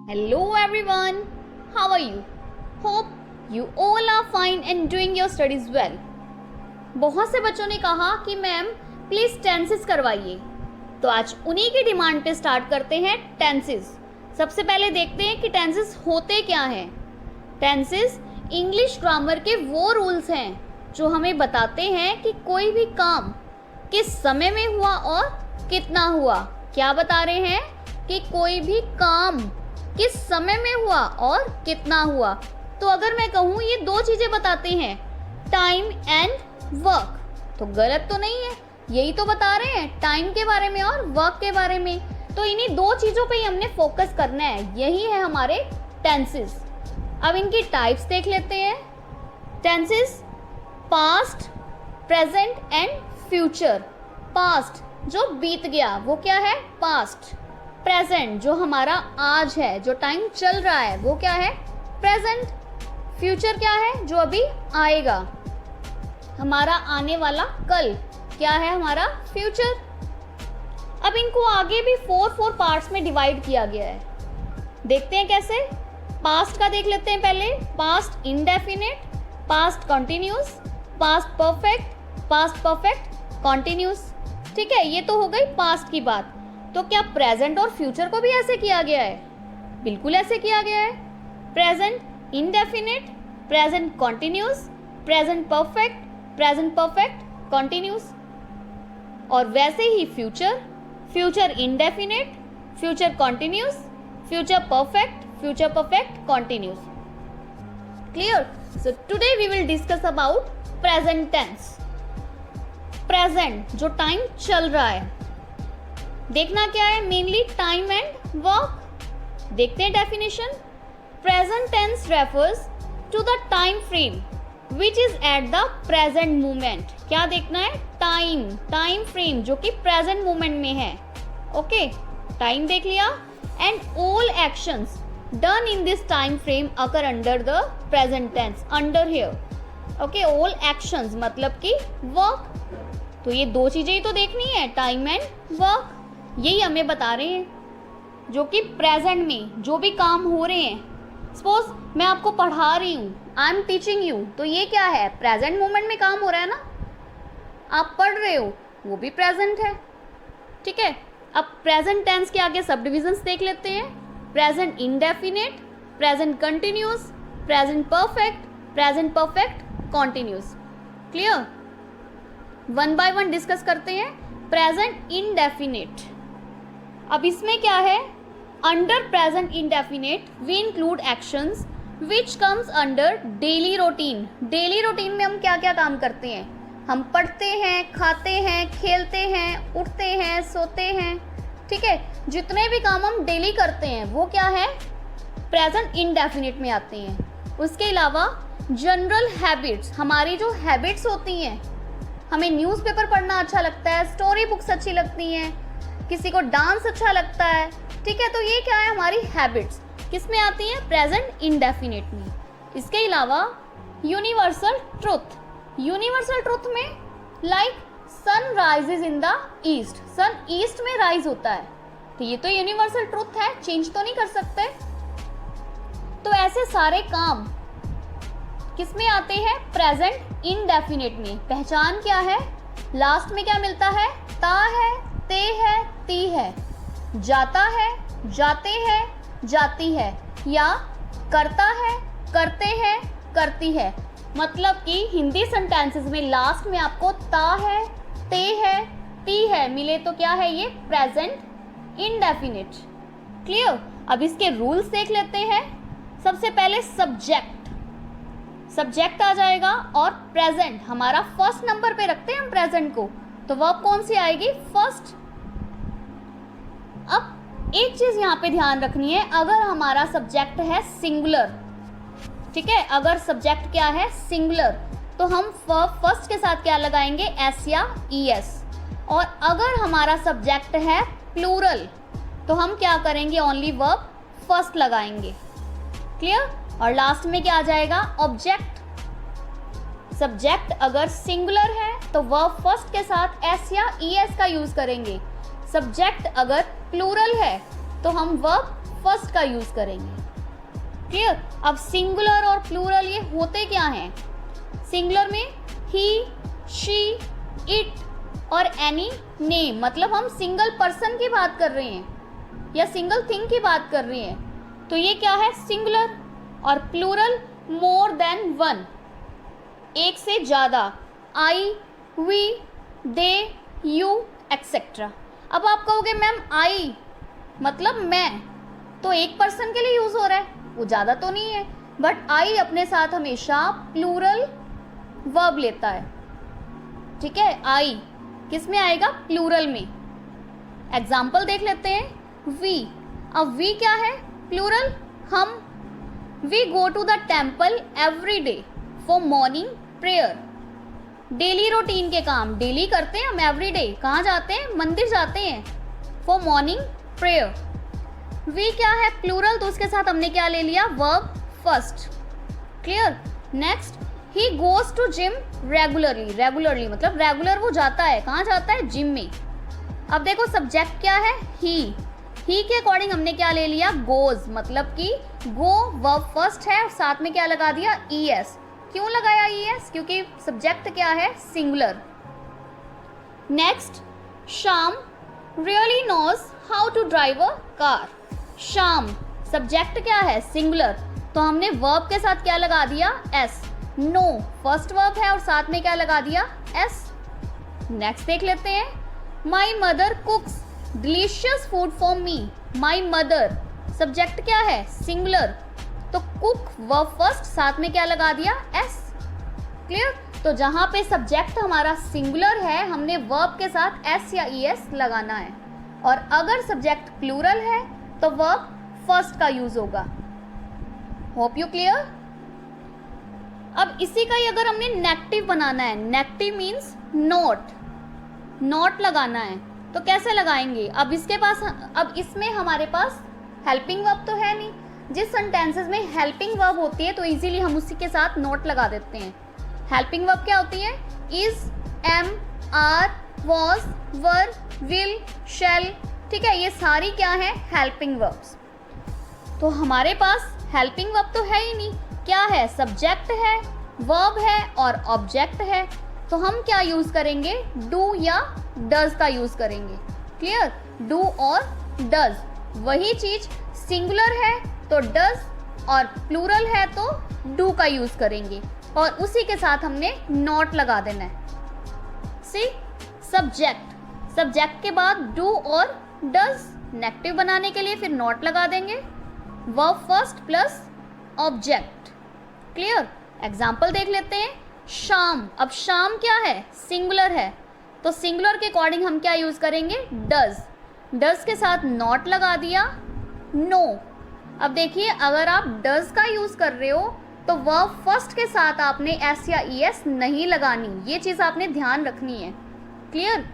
Hello everyone, how are you? Hope you all are fine and doing your studies well. बहुत से बच्चों ने कहा कि मैम प्लीज़ टेंसेस करवाइए, तो आज उन्हीं की डिमांड पे स्टार्ट करते हैं टेंसेस। सबसे पहले देखते हैं कि टेंसेस होते क्या हैं। टेंसेस इंग्लिश ग्रामर के वो रूल्स हैं जो हमें बताते हैं कि कोई भी काम किस समय में हुआ और कितना हुआ। क्या बता रहे हैं कि कोई भी काम किस समय में हुआ और कितना हुआ। तो अगर मैं कहूँ ये दो चीज़ें बताते हैं, टाइम एंड वर्क, तो गलत तो नहीं है, यही तो बता रहे हैं टाइम के बारे में और वर्क के बारे में। तो इन्हीं दो चीज़ों पे ही हमने फोकस करना है, यही है हमारे टेंसेस। अब इनकी टाइप्स देख लेते हैं। Tenses past, present and future. Past जो बीत गया वो क्या है, पास्ट। प्रेजेंट जो हमारा आज है, जो टाइम चल रहा है वो क्या है, प्रेजेंट। फ्यूचर क्या है, जो अभी आएगा, हमारा आने वाला कल क्या है, हमारा फ्यूचर। अब इनको आगे भी 4 पार्ट्स में डिवाइड किया गया है। देखते हैं कैसे। पास्ट का देख लेते हैं पहले। Past indefinite, past continuous, past perfect continuous. ठीक है, ये तो हो गई पास्ट की बात। तो क्या प्रेजेंट और फ्यूचर को भी ऐसे किया गया है? बिल्कुल ऐसे किया गया है। Present indefinite, present continuous, present perfect continuous. और वैसे ही future, future indefinite, future continuous, future perfect continuous. Clear? So today we will discuss about present tense. Present जो टाइम चल रहा है, देखना क्या है, मेनली टाइम एंड वर्क। देखते हैं definition. Present tense refers to the time frame which is at the present moment. क्या देखना है, टाइम फ्रेम जो कि प्रेजेंट मोमेंट में है। ओके, टाइम देख लिया। And all actions done in this time frame occur under the present tense, under here. Okay, all actions मतलब कि वर्क। तो ये दो चीजें ही तो देखनी है, टाइम एंड वर्क। यही हमें बता रहे हैं जो कि प्रेजेंट में जो भी काम हो रहे हैं। सपोज मैं आपको पढ़ा रही हूँ, आई एम टीचिंग यू, तो ये क्या है, प्रेजेंट मोमेंट में काम हो रहा है ना। आप पढ़ रहे हो, वो भी प्रेजेंट है। ठीक है, अब प्रेजेंट टेंस के आगे सब डिविजन्स देख लेते हैं। Present indefinite, present continuous, present perfect continuous. Clear? One by one discuss करते हैं। प्रेजेंट इंडेफिनिट, अब इसमें क्या है, under present indefinite we include actions which comes under daily routine. Daily routine में हम क्या क्या काम करते हैं, हम पढ़ते हैं, खाते हैं, खेलते हैं, उठते हैं, सोते हैं। ठीक है, जितने भी काम हम डेली करते हैं वो क्या है, प्रेजेंट इंडेफिनिट में आते हैं। उसके अलावा जनरल हैबिट्स, हमारी जो हैबिट्स होती हैं, हमें न्यूज़पेपर पढ़ना अच्छा लगता है, स्टोरी बुक्स अच्छी लगती हैं, किसी को डांस अच्छा लगता है। ठीक है, तो ये क्या है, हमारी हैबिट्स किस में आती हैं, प्रेजेंट इंडेफिनिट में। इसके अलावा यूनिवर्सल ट्रुथ में like sun rises in the east, sun east में राइज होता है, तो ये तो यूनिवर्सल ट्रुथ है, चेंज तो नहीं कर सकते। तो ऐसे सारे काम किस में आते हैं, प्रेजेंट इंडेफिनिट में। पहचान क्या है, लास्ट में क्या मिलता है, ता है, ते है, ती है, जाता है, जाते हैं, जाती है, या करता है, करते हैं, करती है। मतलब कि हिंदी सेंटेंसेस में लास्ट में आपको ता है, ते है, ती है मिले तो क्या है, ये प्रेजेंट इंडेफिनिट। क्लियर? अब इसके रूल्स देख लेते हैं। सबसे पहले सब्जेक्ट आ जाएगा और प्रेजेंट हमारा फर्स्ट नंबर पे रखते हैं हम प्रेजेंट को, तो वर्ब कौन सी आएगी, फर्स्ट। अब एक चीज यहाँ पे ध्यान रखनी है, अगर हमारा सब्जेक्ट है सिंगुलर, ठीक है, अगर सब्जेक्ट क्या है, सिंगुलर, तो हम वर्ब फर्स्ट के साथ क्या लगाएंगे, एस या ईएस। और अगर हमारा सब्जेक्ट है प्लूरल, तो हम क्या करेंगे, ओनली वर्ब फर्स्ट लगाएंगे। क्लियर? और लास्ट में क्या आ जाएगा, ऑब्जेक्ट। सब्जेक्ट अगर सिंगुलर है तो वर्ब फर्स्ट के साथ एस या ईएस का यूज करेंगे। सब्जेक्ट अगर प्लूरल है तो हम वर्ब फर्स्ट का यूज करेंगे। क्लियर। अब सिंगुलर और प्लूरल ये होते क्या हैं? सिंगुलर में ही, शी, इट और एनी नेम, मतलब हम सिंगल पर्सन की बात कर रहे हैं या सिंगल थिंग की बात कर रहे हैं, तो ये क्या है? सिंगुलर। और प्लूरल मोर देन वन, एक से ज़्यादा, आई, वी, दे, यू एक्सेट्रा। अब आप कहोगे मैम आई मतलब मैं, तो एक पर्सन के लिए यूज हो रहा है, वो ज़्यादा तो नहीं है, बट आई अपने साथ हमेशा प्लूरल वर्ब लेता है। ठीक है, आई किस में आएगा? प्लूरल में। एग्जाम्पल देख लेते हैं। वी, अब वी क्या है? प्लूरल, हम। We go to the temple every day for morning prayer. Daily routine के काम डेली करते हैं हम, एवरी डे कहाँ जाते हैं? मंदिर जाते हैं, फॉर मॉर्निंग प्रेयर। वी क्या है? प्लूरल, तो उसके साथ हमने क्या ले लिया? Verb first. Clear. Next, he goes to gym regularly. Regularly मतलब रेगुलर वो जाता है, कहाँ जाता है? जिम में। अब देखो सब्जेक्ट क्या है? ही के अकॉर्डिंग हमने क्या ले लिया? गोज, मतलब कि गो वर्ब फर्स्ट है और साथ में क्या लगा दिया? ES। क्यों लगाया ES? क्योंकि सब्जेक्ट क्या है? Singular. Next, Sham really knows how to drive a car. Sham subject क्या है? सिंगुलर, तो हमने वर्ब के साथ क्या लगा दिया? S। नो फर्स्ट वर्ब है और साथ में क्या लगा दिया? S। नेक्स्ट देख लेते हैं। My mother कुक्स delicious food for me. My mother subject क्या है? सिंगुलर, तो कुक वर्ब फर्स्ट, साथ में क्या लगा दिया? S। क्लियर। तो जहां पे सब्जेक्ट हमारा सिंगुलर है हमने वर्ब के साथ S या ES लगाना है, और अगर सब्जेक्ट प्लूरल है तो वर्ब फर्स्ट का यूज होगा। Hope you clear. अब इसी का ही अगर हमने नेगेटिव बनाना है, नेगेटिव मीन्स नॉट लगाना है, तो कैसे लगाएंगे? अब इसमें हमारे पास हेल्पिंग वर्ब तो है नहीं। जिस सेंटेंसेस में हेल्पिंग वर्ब होती है तो इजीली हम उसी के साथ नॉट लगा देते हैं। हेल्पिंग वर्ब क्या होती है? Is, am, are, was, were, will, shall. ठीक है, ये सारी क्या है? Helping verbs. तो हमारे पास हेल्पिंग वर्ब तो है ही नहीं, क्या है? सब्जेक्ट है, वर्ब है और ऑब्जेक्ट है, तो हम क्या यूज करेंगे? डू या डज का यूज करेंगे। क्लियर। डू और डज, वही चीज सिंगुलर है तो डज और प्लूरल है तो डू का यूज करेंगे, और उसी के साथ हमने नॉट लगा देना है। सी, सब्जेक्ट के बाद डू और डज, नेगेटिव बनाने के लिए फिर नॉट लगा देंगे, verb first plus object. Clear. Example देख लेते हैं। शाम, अब शाम क्या है? सिंगुलर है, तो सिंगुलर के अकॉर्डिंग हम क्या यूज करेंगे? डज के साथ नॉट लगा दिया, नो। अब देखिए अगर आप डज का यूज कर रहे हो तो वर्ब फर्स्ट के साथ आपने S या ES नहीं लगानी, ये चीज आपने ध्यान रखनी है। Clear.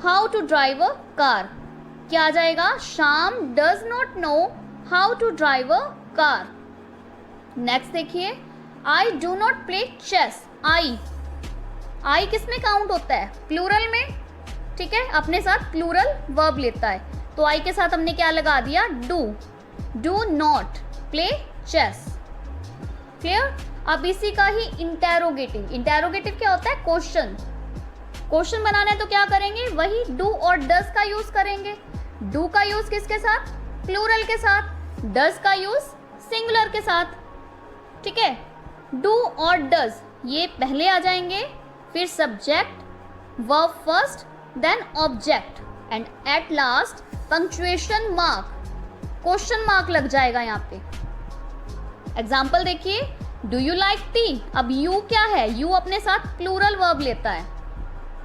How to drive a car, क्या आ जाएगा? Sham does not know how to drive a car. Next देखिए, I do not play chess. I किस में काउंट होता है? प्लूरल में। ठीक है, अपने साथ प्लूरल वर्ब लेता है, तो आई के साथ हमने क्या लगा दिया? Do not play chess. Clear. अब इसी का ही इंटेरोगेटिव क्या होता है? क्वेश्चन बनाना है तो क्या करेंगे? वही डू और डज का यूज करेंगे। डू का यूज किसके साथ? प्लूरल के साथ। डज का यूज सिंगुलर के साथ। ठीक है, डू और डज ये पहले आ जाएंगे, फिर subject, verb first, then object, and at last punctuation mark, question mark लग जाएगा यहाँ पे। एग्जाम्पल देखिए, डू यू लाइक टी। अब यू क्या है? यू अपने साथ प्लूरल वर्ब लेता है,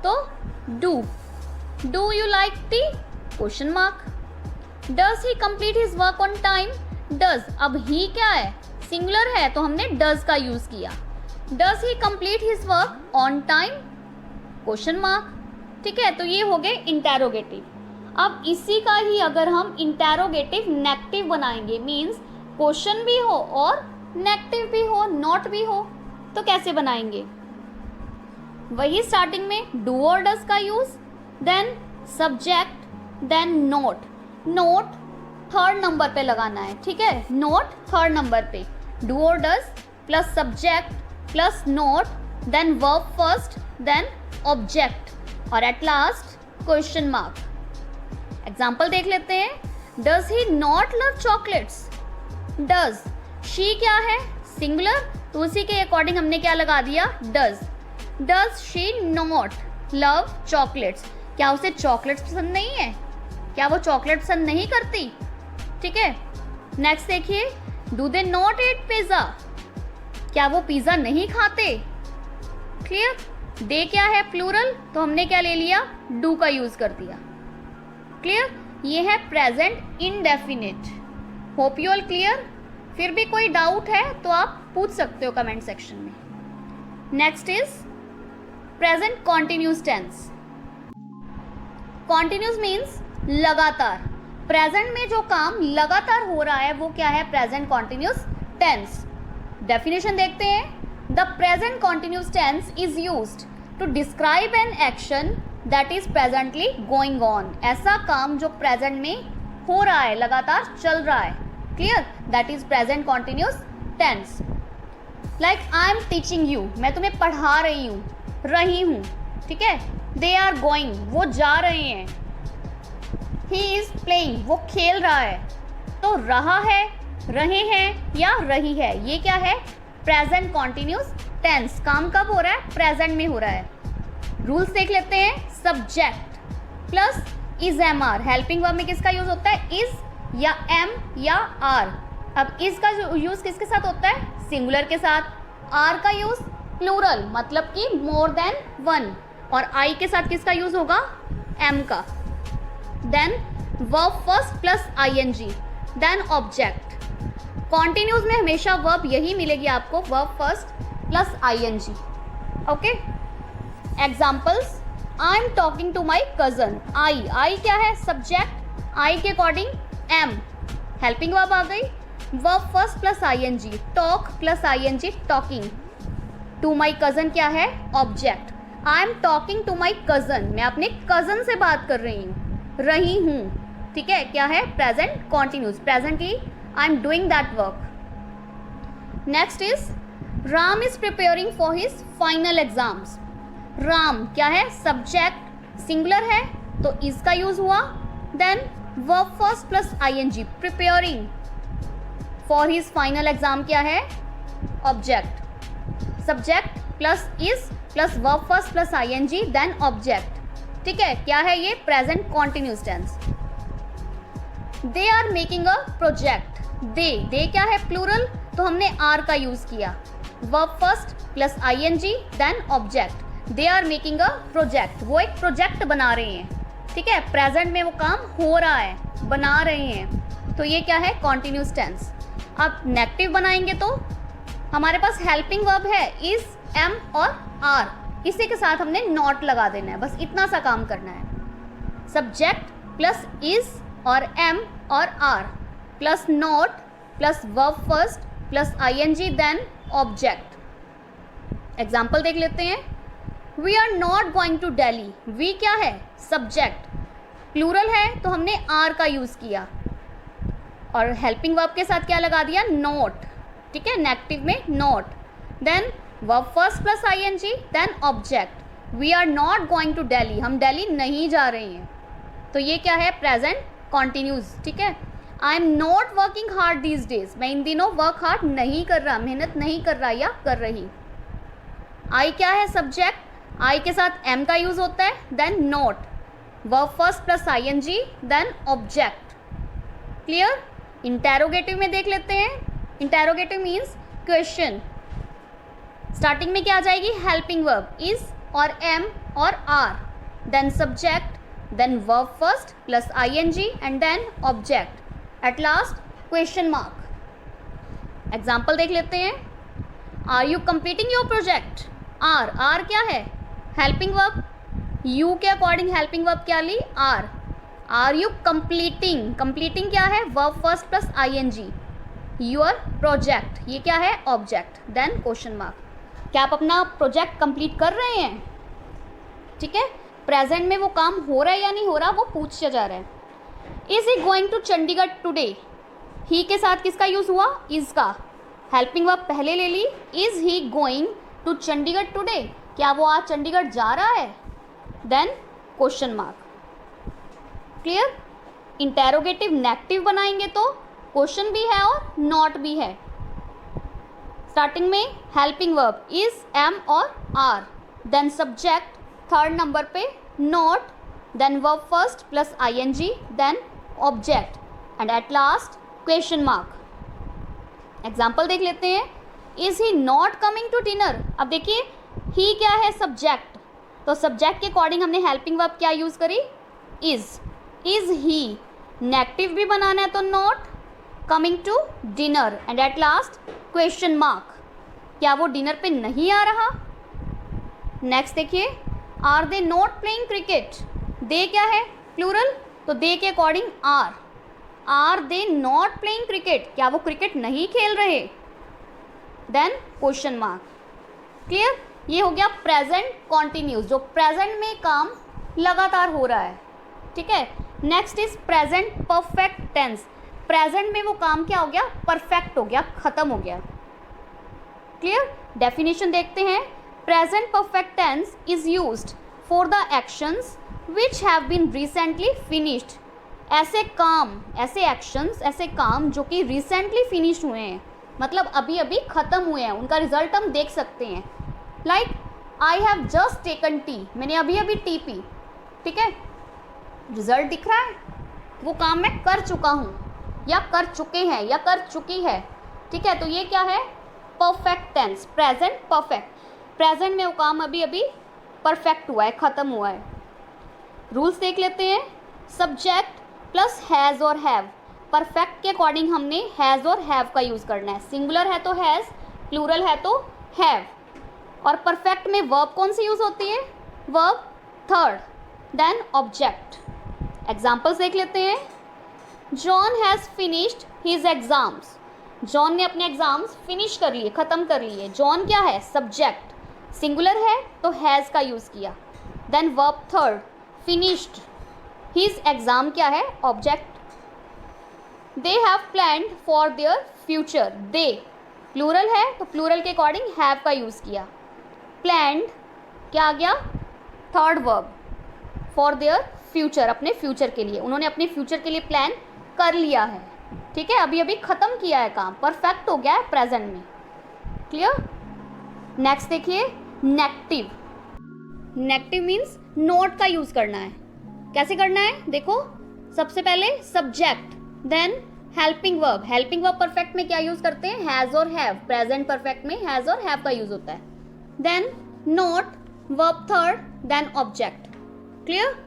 तो do you like T, question mark. Does he complete his work on time. Does, अब ही क्या है? सिंगुलर है, तो हमने डज का यूज किया। Does he complete his work on time, question mark. ठीक है, तो ये हो गए इंटेरोगेटिव। अब इसी का ही अगर हम इंटेरोगेटिव नेगेटिव बनाएंगे, मीन्स क्वेश्चन भी हो और नेगेटिव भी हो, नॉट भी हो, तो कैसे बनाएंगे? वही स्टार्टिंग में डू और डज का use, then subject, then not. Not third number पे लगाना है, ठीक है, नोट थर्ड नंबर पे, डू और does plus subject plus not, then verb first, then object और at last question mark. Example देख लेते हैं। Does he not love chocolates? Does, she क्या है, सिंगुलर, तो उसी के अकॉर्डिंग हमने क्या लगा दिया, does. Does she not love chocolates? क्या उसे चॉकलेट्स पसंद नहीं है, क्या वो चॉकलेट पसंद नहीं करती, ठीक है। नेक्स्ट देखिए, do they not eat pizza? क्या वो पिज्जा नहीं खाते? क्लियर। दे क्या है, प्लूरल, तो हमने क्या ले लिया, डू का यूज कर दिया। क्लियर, ये है present indefinite. Hope you all clear. फिर भी कोई डाउट है तो आप पूछ सकते हो कमेंट सेक्शन में। Next is present continuous tense. Continuous means लगातार। प्रेजेंट में जो काम लगातार हो रहा है वो क्या है, प्रेजेंट कॉन्टिन्यूस टेंस। डेफिनेशन देखते हैं। The present continuous tense is used to describe an action that is presently going on. ऐसा काम जो प्रेजेंट में हो रहा है, लगातार चल रहा है। Clear, that is present continuous tense. Like I am teaching you, मैं तुम्हें पढ़ा रही हूँ, ठीक है। दे आर गोइंग, वो जा रहे हैं। ही इज प्लेइंग, वो खेल रहा है। तो रहा है, रहे हैं या रही है, ये क्या है, प्रेजेंट कॉन्टिन्यूस टेंस। काम कब हो रहा है, प्रेजेंट में हो रहा है। रूल्स देख लेते हैं। Subject plus is am are, helping verb में किसका यूज होता है, इज या एम या आर। अब इज का यूज किसके साथ होता है, सिंगुलर के साथ। आर का यूज प्लूरल, मतलब कि मोर देन वन। और आई के साथ किसका यूज होगा, एम का। Then verb first plus I N G, then object. Continuous में हमेशा वर्ब यही मिलेगी आपको, verb first plus I N G. Okay, examples. I am talking to my cousin. I क्या है, सब्जेक्ट, आई के अकॉर्डिंग एम, हेल्पिंग वर्ब आ गई, verb first plus I N G, talk plus I N G, talking. To my cousin क्या है, object. I am talking to my cousin, मैं अपने cousin से बात कर रही हूँ, ठीक है, क्या है, present continuous, presently I am doing that work. Next is Ram is preparing for his final exams. Ram क्या है, सब्जेक्ट, सिंगुलर है तो इसका यूज हुआ। Then verb first plus I N G, preparing for his final exam क्या है, object. Subject plus is plus verb first plus I N G, then object, ठीक है, क्या है ये, present continuous tense. They are making a project. They क्या है, plural, तो हमने आर का यूज किया। Verb first plus I N G, then object. They are making a project, वो एक प्रोजेक्ट बना रहे हैं, ठीक है, प्रेजेंट में वो काम हो रहा है, बना रहे हैं, तो ये क्या है, कॉन्टिन्यूस टेंस। अब नेगेटिव बनाएंगे तो हमारे पास हेल्पिंग वर्ब है, इज, एम और आर, इसी के साथ हमने नॉट लगा देना है, बस इतना सा काम करना है। सब्जेक्ट प्लस इज और एम और are plus not plus verb first plus I N G, then object. Example देख लेते हैं। We are not going to Delhi. We क्या है, सब्जेक्ट, प्लूरल है तो हमने आर का यूज किया और हेल्पिंग वर्ब के साथ क्या लगा दिया, नॉट, ठीक है, नेगेटिव में not. Then verb first plus I N G, then object. We are not going to Delhi, हम दिल्ली नहीं जा रहे हैं, तो ये क्या है, प्रेजेंट कॉन्टिन्यूस, ठीक है। I am not working hard these days, मैं इन दिनों वर्क हार्ड नहीं कर रहा, मेहनत नहीं कर रहा या कर रही। आई क्या है, सब्जेक्ट, आई के साथ एम का यूज होता है, then not, verb first plus I N G, then object. Clear. Interrogative में देख लेते हैं। Interrogative means question. स्टार्टिंग में क्या आ जाएगी, हेल्पिंग वर्ब, इज और एम और are, then subject, then verb first plus I N G and then object, at last question mark. Example देख लेते हैं। Are you completing your project. Are क्या है, हेल्पिंग वर्ब, यू के according helping verb क्या ली, are you completing क्या है, verb first plus I N G, your project, ये क्या है, ऑब्जेक्ट, देन क्वेश्चन मार्क। क्या आप अपना प्रोजेक्ट कंप्लीट कर रहे हैं, ठीक है, प्रेजेंट में वो काम हो रहा है या नहीं हो रहा वो पूछा जा रहा है। Is he going to Chandigarh today, he के साथ किसका यूज हुआ, इज का, हेल्पिंग वर्ब पहले ले ली, is he going to Chandigarh today, क्या वो आज चंडीगढ़ जा रहा है, then question mark. Clear. Interrogative negative बनाएंगे तो क्वेश्चन भी है और नॉट भी है। स्टार्टिंग में हेल्पिंग वर्ब इज, एम और are, then subject, third number पे not, then verb first plus ING, then object and at last question mark. Example देख लेते हैं। Is he not coming to dinner, अब देखिए ही क्या है, सब्जेक्ट, तो सब्जेक्ट के अकॉर्डिंग हमने हेल्पिंग वर्ब क्या यूज करी, इज ही, नेगेटिव भी बनाना है तो not, coming to dinner and at last question mark, क्या वो डिनर पे नहीं आ रहा। नेक्स्ट देखिए, are they not playing cricket, they क्या है, प्लूरल, तो दे के according are they not playing cricket, क्या वो क्रिकेट नहीं खेल रहे, देन क्वेश्चन मार्क। क्लियर। ये हो गया प्रेजेंट कॉन्टिन्यूस, जो प्रेजेंट में काम लगातार हो रहा है। ठीक है। Next is present perfect tense, present में वो काम क्या हो गया, परफेक्ट हो गया, खत्म हो गया। क्लियर। डेफिनेशन देखते हैं। Present perfect tense is used for the actions which have been recently finished, ऐसे काम, ऐसे एक्शंस, ऐसे काम जो कि रिसेंटली फिनिश हुए हैं, मतलब अभी अभी खत्म हुए हैं, उनका रिजल्ट हम देख सकते हैं। Like I have just taken T, मैंने अभी अभी टी पी, ठीक है, रिजल्ट दिख रहा है, वो काम मैं कर चुका हूँ या कर चुके हैं या कर चुकी है। ठीक है, तो ये क्या है, perfect tense, present perfect, present में वो काम अभी अभी परफेक्ट हुआ है, ख़त्म हुआ है। रूल्स देख लेते हैं। सब्जेक्ट प्लस हैज़ और हैव, परफेक्ट के अकॉर्डिंग हमने हैज़ और हैव का यूज़ करना है। सिंगुलर है तो हैज़, प्लूरल है तो हैव। और परफेक्ट में वर्ब कौन सी यूज़ होती है, verb third, then object. Examples देख लेते हैं। John has finished his exams, John ने अपने एग्ज़ाम्स फिनिश कर लिए, ख़त्म कर लिए। जॉन क्या है, सब्जेक्ट, सिंगुलर है तो हैज़ का यूज़ किया। Then verb third, finished, his exam क्या है, object. They have planned for their future, they plural है तो प्लूरल के अकॉर्डिंग हैव का यूज़ किया। प्लान्ड क्या आ गया, third verb, for their future, अपने फ्यूचर के लिए, उन्होंने अपने फ्यूचर के लिए प्लान कर लिया है। ठीक है, अभी अभी ख़त्म किया है काम, परफेक्ट हो गया है प्रेजेंट में। क्लियर। नेक्स्ट देखिए, नेगेटिव। नेगेटिव मीन्स नॉट का यूज़ करना है। कैसे करना है, देखो, सबसे पहले subject, then helping verb. Helping verb perfect में क्या यूज़ करते हैं, हैज़ और हैव, प्रेजेंट परफेक्ट में हैज़ और हैव का यूज़ होता है। Then not, verb third, then object. Clear.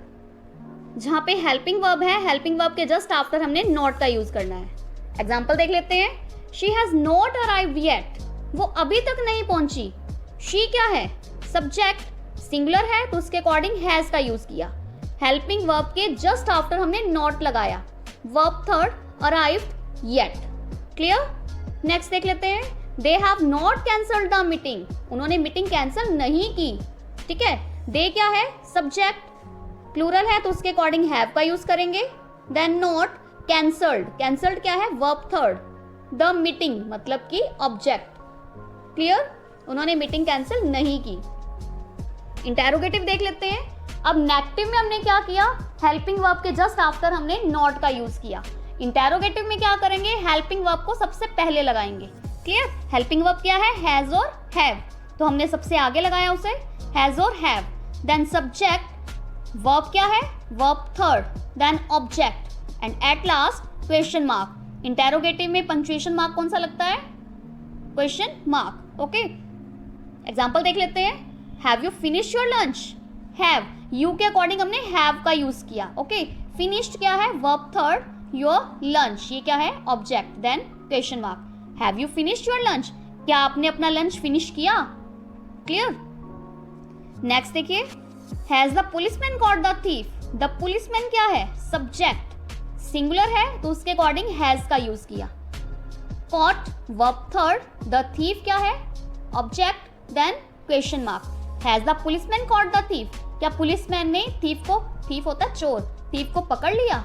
जहाँ पे हेल्पिंग वर्ब है, हेल्पिंग वर्ब के जस्ट आफ्टर हमने नॉट का यूज़ करना है। एग्जाम्पल देख लेते हैं। She has not arrived yet, वो अभी तक नहीं पहुंची। शी क्या है, सब्जेक्ट, सिंगुलर है तो उसके अकॉर्डिंग हैज़ का यूज़ किया। हेल्पिंग वर्ब के जस्ट आफ्टर हमने नॉट लगाया। Verb third, arrived yet. Clear. Next देख लेते हैं। They have not cancelled the meeting, उन्होंने मीटिंग कैंसिल नहीं की। ठीक है, दे क्या है, सब्जेक्ट, प्लूरल है तो उसके अकॉर्डिंग हैव का यूज करेंगे। देन नॉट, कैंसल्ड, कैंसल्ड क्या है, वर्ब थर्ड, द मीटिंग मतलब कि ऑब्जेक्ट। क्लियर, उन्होंने मीटिंग कैंसिल नहीं की। इंटेरोगेटिव देख लेते हैं। अब नेगेटिव में हमने क्या किया, हेल्पिंग वर्ब के जस्ट आफ्टर हमने नॉट का यूज किया। इंटेरोगेटिव में क्या करेंगे, हेल्पिंग वर्ब को सबसे पहले लगाएंगे। क्लियर। हेल्पिंग वर्ब क्या है, हैज और हैव, तो हमने सबसे आगे लगाया उसे, हैज और हैव। देन सब्जेक्ट, वर्ब क्या है, verb third, then object and at last question mark. Interrogative में पंक्चुएशन मार्क कौन सा लगता है, क्वेश्चन मार्क। ओके, एग्जाम्पल देख लेते हैं। Have you finish your lunch, have, you के अकॉर्डिंग हमने हैव का यूज किया। ओके, फिनिश्ड क्या है, वर्ब थर्ड, योर लंच, ये क्या है, object, then question mark. Have you finished your lunch, क्या आपने अपना लंच फिनिश किया। क्लियर। नेक्स्ट देखिए। Has the policeman caught the thief, the policeman क्या है, सब्जेक्ट, सिंगुलर है तो उसके अकॉर्डिंग हैज का यूज किया। Caught verb third, the thief क्या है, object, then question mark. Has the policeman caught the thief, क्या पुलिसमैन ने थीफ को, थीफ होता है चोर, थीफ को पकड़ लिया।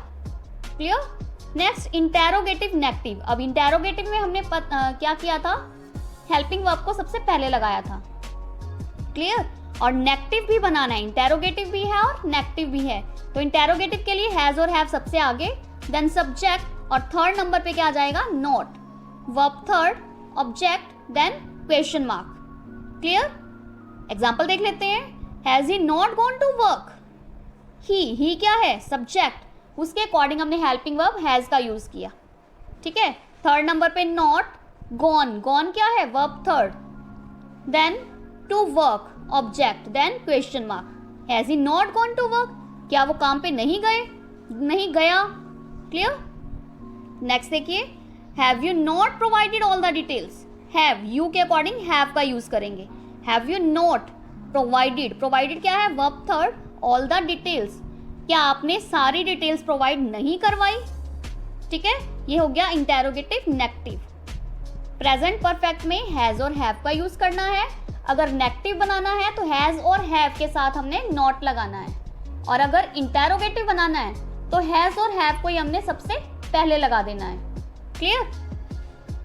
क्लियर। Next interrogative negative. अब इंटेरोगेटिव में हमने क्या किया था, हेल्पिंग वर्ब को सबसे पहले लगाया था, क्लियर। और नेगेटिव भी बनाना है, इंटेरोगेटिव भी है और नेगेटिव भी है। तो इंटेरोगेटिव के लिए हैज और हैव सबसे आगे, देन सब्जेक्ट और थर्ड नंबर पे क्या आ जाएगा, not, verb third, object, then question mark, clear. Example देख लेते हैं। Has he not gone to work, he क्या है, सब्जेक्ट, उसके अकॉर्डिंग हमने हेल्पिंग वर्ब हैज का यूज किया, ठीक है। थर्ड नंबर पे नॉट, गॉन, गॉन क्या है, verb third, then to work, object, then question mark. Has he not gone to work, क्या वो काम पे नहीं गए, नहीं गया, क्लियर। नेक्स्ट देखिए, have you not provided all the details, have, you के अकॉर्डिंग हैव का यूज करेंगे। Have you not provided, provided क्या है, verb third, all the details, क्या आपने सारी डिटेल्स प्रोवाइड नहीं करवाई, ठीक है। ये हो गया इंटेरोगेटिव नेगेटिव। प्रेजेंट परफेक्ट में हैज और हैव का यूज करना है। अगर नेगेटिव बनाना है तो हैज और हैव के साथ हमने नॉट लगाना है, और अगर इंटेरोगेटिव बनाना है तो हैज और हैव को ही हमने सबसे पहले लगा देना है, क्लियर।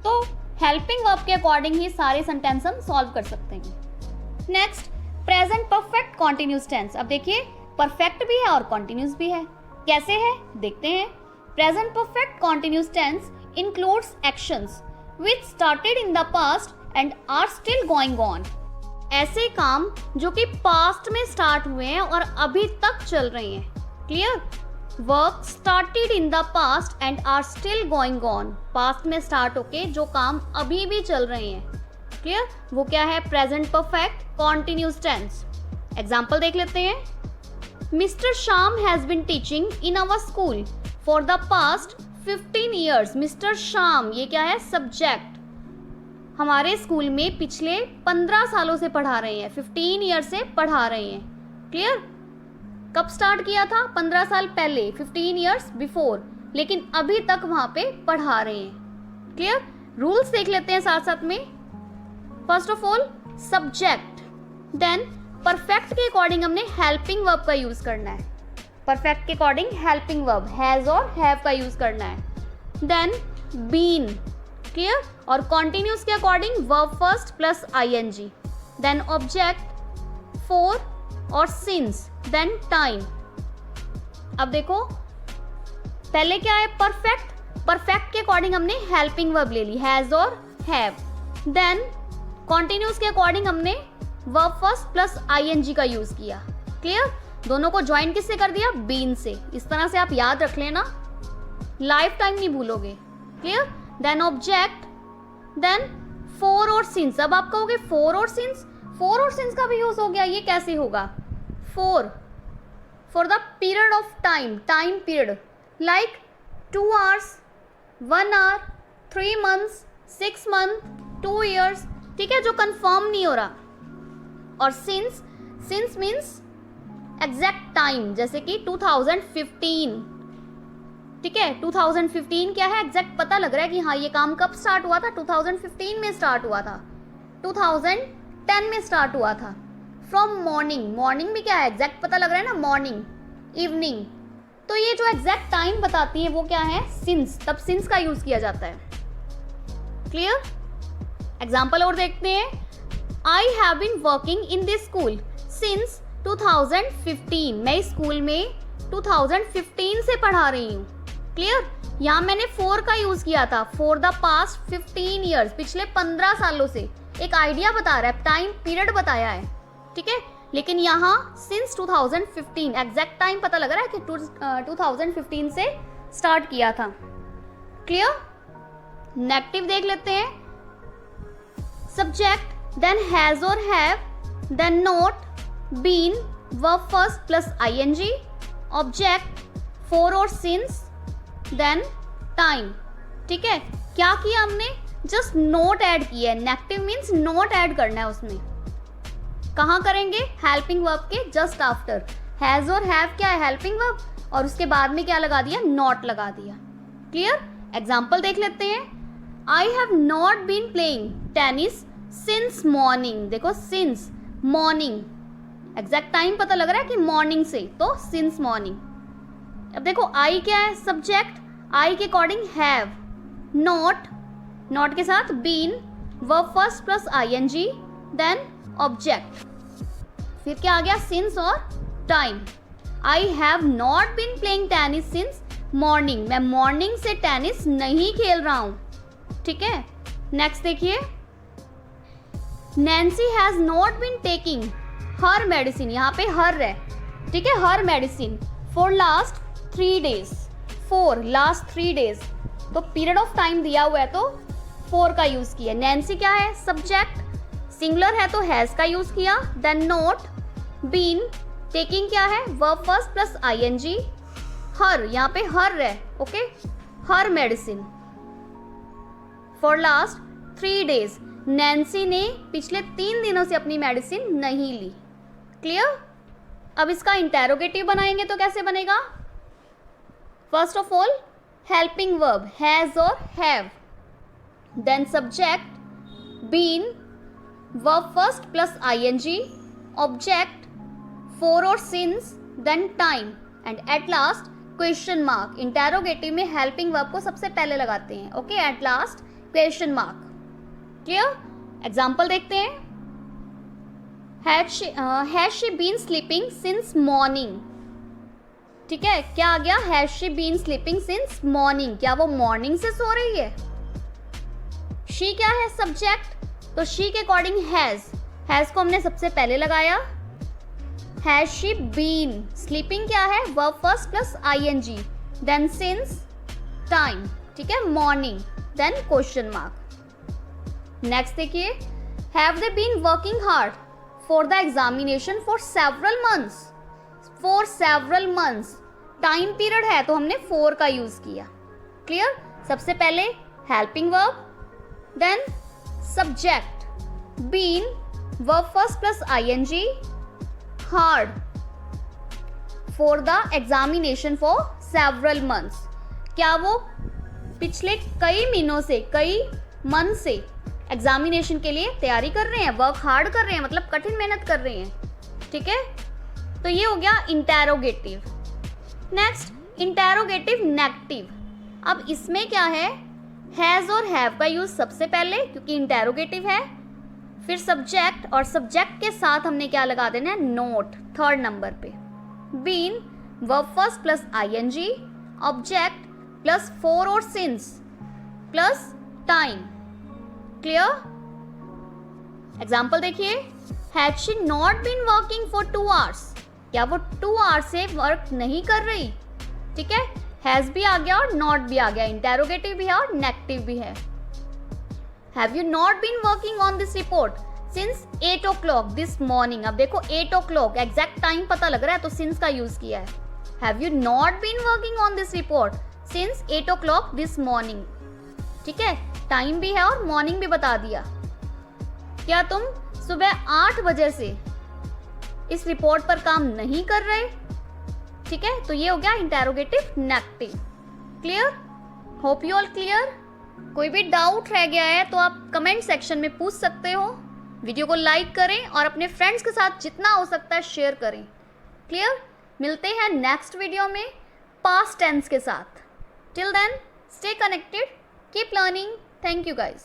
तो हेल्पिंग वर्ब के अकॉर्डिंग ही सारे सेंटेंस हम सॉल्व कर सकते हैं। Next, present perfect continuous tense. अब देखिए, परफेक्ट भी है और कॉन्टिन्यूस भी है, कैसे है देखते हैं। Present perfect continuous tense includes actions which started in the past and are still going on। ऐसे काम जो कि पास्ट में स्टार्ट हुए हैं और अभी तक चल रहे हैं, clear. Work started in the past and are still going on, past में स्टार्ट होके जो काम अभी भी चल रहे हैं, क्लियर, वो क्या है, present perfect continuous tense. Example देख लेते हैं। Mister Shyam has been teaching in our school for the past 15 years। Mister Shyam, ये क्या है, सब्जेक्ट, हमारे स्कूल में पिछले 15 सालों से पढ़ा रहे हैं, 15 ईयर से पढ़ा रहे हैं, क्लियर। कब स्टार्ट किया था, 15 साल पहले, 15 ईयर्स बिफोर, लेकिन अभी तक वहां पे पढ़ा रहे हैं, क्लियर। रूल्स देख लेते हैं साथ साथ में। First of all subject, then perfect के अकॉर्डिंग हमने हेल्पिंग वर्ब का यूज करना है, परफेक्ट के अकॉर्डिंग हेल्पिंग वर्ब हैज और हैव का यूज करना है, देन बीन, क्लियर। और कॉन्टिन्यूस के according verb first plus ING, then object, for और सिंस, देन टाइम। अब देखो पहले क्या है, परफेक्ट, परफेक्ट के अकॉर्डिंग हमने हेल्पिंग वर्ब ले ली, हैज और हैव, देन कॉन्टिन्यूस के अकॉर्डिंग हमने वर्ब फर्स्ट प्लस आईएनजी का यूज किया, क्लियर। दोनों को ज्वाइन किससे कर दिया, बीन से। इस तरह से आप याद रख लेना, लाइफ टाइम नहीं भूलोगे, clear. Then object, then for और सिंस। अब आप कहोगे फॉर और सिंस, फॉर और सिंस का भी यूज हो गया, ये कैसे होगा, for the period of time, time period, like 2 hours, 1 hour, 3 months, 6 months, 2 years, ठीक है, जो कंफर्म नहीं हो रहा। और since, since means exact time, जैसे कि 2015, ठीक है, 2015 क्या है, एग्जैक्ट पता लग रहा है कि हाँ ये काम कब स्टार्ट हुआ था, 2015 में स्टार्ट हुआ था, 2010 में स्टार्ट हुआ था। फ्रॉम मॉर्निंग, मॉर्निंग भी क्या है, एग्जैक्ट पता लग रहा है ना, मॉर्निंग, इवनिंग, तो ये जो एग्जैक्ट टाइम बताती है वो क्या है, सिंस, तब सिंस का यूज किया जाता है, क्लियर। एग्जाम्पल और देखते हैं। I have been working in this school since 2015, मैं इस स्कूल में 2015 से पढ़ा रही हूँ, क्लियर। यहाँ मैंने फॉर का यूज किया था, फॉर द पास्ट 15 ईयर्स, पिछले 15 सालों से, एक आइडिया बता रहा है, टाइम पीरियड बताया है, ठीक है। लेकिन यहाँ सिंस 2015, एग्जैक्ट टाइम पता लग रहा है कि 2015 से स्टार्ट किया था, क्लियर। नेगेटिव देख लेते हैं। सब्जेक्ट, देन हैज और have, then not, been, verb first plus ING, object, for और सिंस, देन टाइम, ठीक है। क्या किया हमने, जस्ट नोट ऐड किया है, नेगेटिव मीन्स नोट ऐड करना है उसमें। कहाँ करेंगे, हेल्पिंग वर्ब के जस्ट आफ्टर। हैज और हैव क्या है, हेल्पिंग वर्ब, और उसके बाद में क्या लगा दिया, नॉट लगा दिया, क्लियर। एग्जाम्पल देख लेते हैं। I have not been playing tennis since morning, देखो सिंस मॉर्निंग, एग्जैक्ट टाइम पता लग रहा है कि मॉर्निंग से, तो सिंस मॉर्निंग। अब देखो आई क्या है, सब्जेक्ट, आई के अकॉर्डिंग हैव, नॉट, नॉट के साथ been, verb first plus ING, then object, फिर क्या आ गया सिंस और time. I have not been playing tennis since morning, मैं मॉर्निंग से टेनिस नहीं खेल रहा हूं, ठीक है। नेक्स्ट देखिए, Nancy has not been taking her medicine, यहाँ पे हर है, ठीक है, her medicine for last 3 days, for last 3 days, तो पीरियड ऑफ टाइम दिया हुआ है तो फॉर का यूज किया। नैन्सी क्या है, सब्जेक्ट, सिंगुलर है तो हैज का यूज किया, देन नॉट, बीन, टेकिंग क्या है, वर्ब फर्स्ट प्लस आईएनजी, हर, यहाँ पे हर है, okay, her medicine for last 3 days, Nancy ने पिछले 3 दिनों से अपनी मेडिसिन नहीं ली। क्लियर। अब इसका इंटेरोगेटिव बनाएंगे तो कैसे बनेगा, first of all helping verb has और have, then subject been, verb first plus ING, object for और since, then time, and at last question mark. Interrogative में हेल्पिंग वर्ब को सबसे पहले लगाते हैं, okay, at last question mark. Clear. Example देखते हैं, has she been sleeping since morning, ठीक है, क्या आ गया, has she been sleeping since morning, क्या वो मॉर्निंग से सो रही है। शी क्या है, सब्जेक्ट, तो शी के अकॉर्डिंग हैज को हमने सबसे पहले लगाया, हैज शी बीन, स्लीपिंग क्या है, verb first plus ING, then since, time, ठीक है, morning, then question mark. Next देखिए, have they been working hard for the examination for several months, for several months, time period है तो हमने for का use किया। क्लियर। सबसे पहले helping verb, then subject been, verb first plus ING, hard, for the examination for several months, क्या वो पिछले कई महीनों से, कई मंथ से एग्जामिनेशन के लिए तैयारी कर रहे हैं, वर्क हार्ड कर रहे हैं, मतलब कठिन मेहनत कर रहे हैं, ठीक है। तो ये हो गया इंटेरोगेटिव। नेक्स्ट इंटेरोगेटिव नेगेटिव, अब इसमें क्या है, हैज और हैव का यूज सबसे पहले क्योंकि इंटेरोगेटिव है, फिर सब्जेक्ट, और सब्जेक्ट के साथ हमने क्या लगा देना है, नोट, थर्ड नंबर पे, been, verb first plus ING, object plus for और since plus time. Clear. Example देखिए, had she not been working for 2 hours, क्या वो 2 hours से वर्क नहीं कर रही, ठीक है, हैज भी आ गया और नॉट भी आ गया, इंटेरोगेटिव भी है और नेगेटिव भी है। Have you not been working on this report since 8 o'clock this morning, अब देखो 8 o'clock एग्जैक्ट टाइम पता लग रहा है तो सिंस का यूज किया है। Have you not been working on this report since 8 o'clock this morning, ठीक है, टाइम भी है और मॉर्निंग भी बता दिया। क्या तुम सुबह 8 बजे से इस रिपोर्ट पर काम नहीं कर रहे, ठीक है, तो ये हो गया interrogative negative. Clear. Hope you all clear. कोई भी डाउट रह गया है तो आप कमेंट सेक्शन में पूछ सकते हो। वीडियो को लाइक करें और अपने फ्रेंड्स के साथ जितना हो सकता है शेयर करें। क्लियर। मिलते हैं नेक्स्ट वीडियो में पास्ट टेंस के साथ। Till then stay connected, keep learning. Thank you guys.